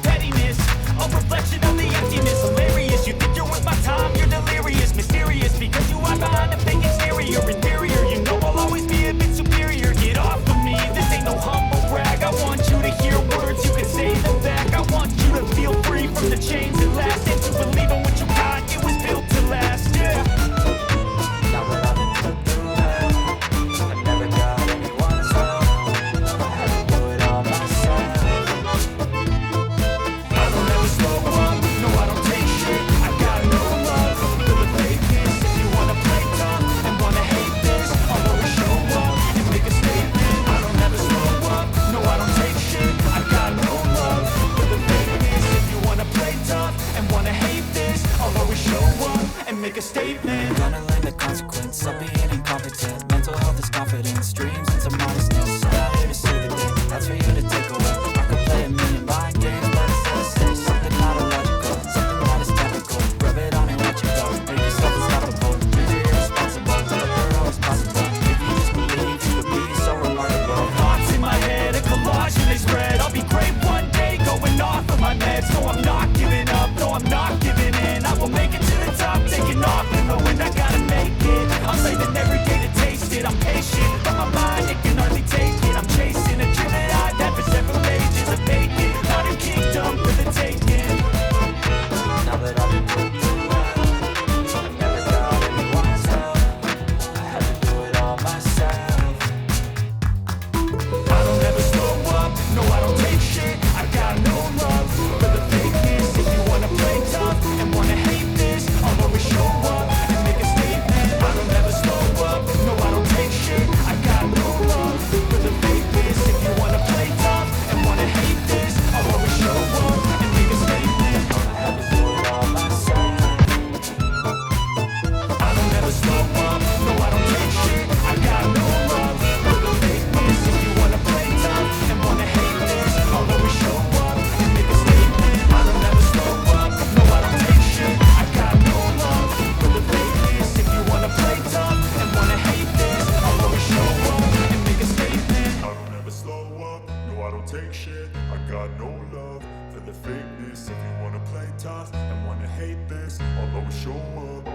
pettiness, a reflection of the emptiness. Hilarious, you think you're worth my time, you're delirious. Mysterious, because you hide behind a fake exterior. Inferior, you know I'll always be a bit superior. Get off of me, this ain't no humble brag. I want you to hear words, you can say them back. I want you to feel free from the chains that last, and to believe in what you got, it was built to last, yeah. Now that I've been put through hell, I never got anyone's help. I had to do it all myself. I don't ever slow up, no I don't take shit. I got no love for the fakeness. If you wanna play tough and wanna hate this, I'll always show up and make a statement. I don't ever slow up, no I don't take shit. I got no love for the fakeness. If you wanna play tough and wanna hate this, I'll always show up and make a statement. I'm gonna learn the consequence of being incompetent. Mental health is confidence, dreams and some modestness. I'm not here to save the day, that's for you to take away. I could play a million mind games, but instead of say something not illogical, something that is topical. Rub it on and watch it go. Make yourself unstoppable. Dreams are irresponsible, but they're always possible. If you just believe, you could be so remarkable. Thoughts in my head, a collage and they spread. I'll be great one day, going off of my meds. No, I'm not giving up, no, I'm not giving in. I will make it to the top, taking off and knowing I gotta make it. I'm saving every day to taste it, I'm patient, but my mind, it can hardly take it. I'm chasing a dream that I've had for several ages of vacant. Modern kingdom for the taking. Now that I've been put through hell, I never got anyone's help. I had to do it all myself. I don't ever slow up, no I don't take shit. I got no love for the fakeness. If you wanna play tough and wanna hate this, I'll always show up and make a statement. I don't ever slow up, no I don't take shit. I got no love for the fakeness. If you wanna play tough and wanna hate this, I'll always show up and make a statement. I had to do it all myself. I don't ever slow up, no I don't take shit. I got no love for the fakeness. If you wanna play tough and wanna hate this, I'll always show up and make a statement. I don't ever slow up, no I don't take shit. I got no love for the fakeness. If you wanna play tough and wanna hate this, I'll always show up and make a statement. I don't ever slow up, no I don't take shit. I got no love for the fakeness. If you wanna play tough and wanna hate this, I'll always show up